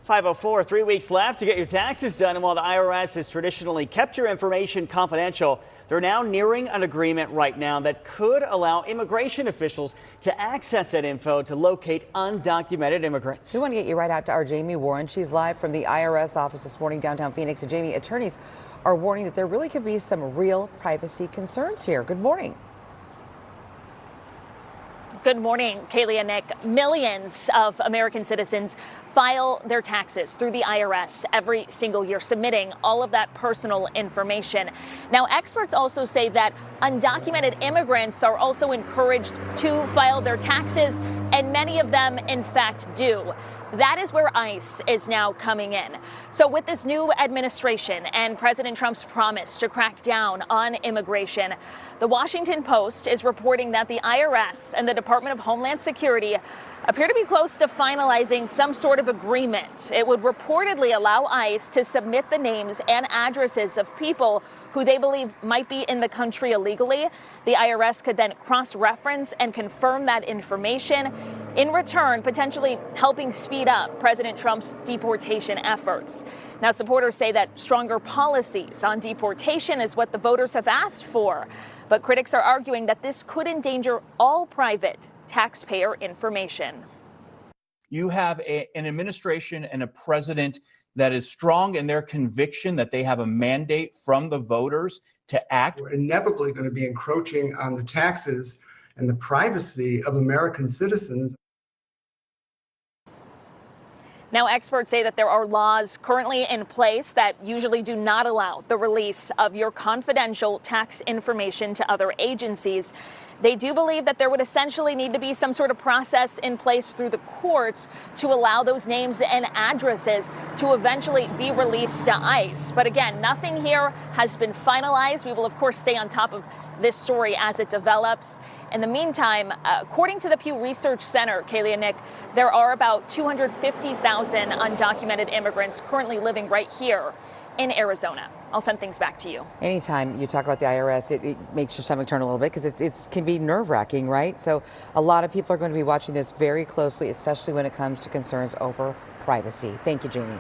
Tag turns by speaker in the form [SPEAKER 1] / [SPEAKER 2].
[SPEAKER 1] 5:04, 3 weeks left to get your taxes done. And while the IRS has traditionally kept your information confidential, they're now nearing an agreement right now that could allow immigration officials to access that info to locate undocumented immigrants.
[SPEAKER 2] We want to get you right out to our Jamie Warren. She's live from the IRS office this morning downtown Phoenix. And Jamie, attorneys are warning that there really could be some real privacy concerns here. Good morning.
[SPEAKER 3] Good morning, Kaylee and Nick. Millions of American citizens file their taxes through the IRS every single year, submitting all of that personal information. Now, experts also say that undocumented immigrants are also encouraged to file their taxes, and many of them, in fact, do. That is where ICE is now coming in. So with this new administration and President Trump's promise to crack down on immigration, the Washington Post is reporting that the IRS and the Department of Homeland Security appear to be close to finalizing some sort of agreement. It would reportedly allow ICE to submit the names and addresses of people who they believe might be in the country illegally. The IRS could then cross-reference and confirm that information, in return potentially helping speed up President Trump's deportation efforts. Now, supporters say that stronger policies on deportation is what the voters have asked for, but critics are arguing that this could endanger all private taxpayer information.
[SPEAKER 4] You have an administration and a president that is strong in their conviction that they have a mandate from the voters to act.
[SPEAKER 5] We're inevitably going to be encroaching on the taxes and the privacy of American citizens.
[SPEAKER 3] Now, experts say that there are laws currently in place that usually do not allow the release of your confidential tax information to other agencies. They do believe that there would essentially need to be some sort of process in place through the courts to allow those names and addresses to eventually be released to ICE. But again, nothing here has been finalized. We will, of course, stay on top of this story as it develops. In the meantime, according to the Pew Research Center, Kaylee and Nick, there are about 250,000 undocumented immigrants currently living right here in Arizona. I'll send things back to you.
[SPEAKER 2] Anytime you talk about the IRS, it makes your stomach turn a little bit because it can be nerve-wracking, right? So a lot of people are going to be watching this very closely, especially when it comes to concerns over privacy. Thank you, Jamie.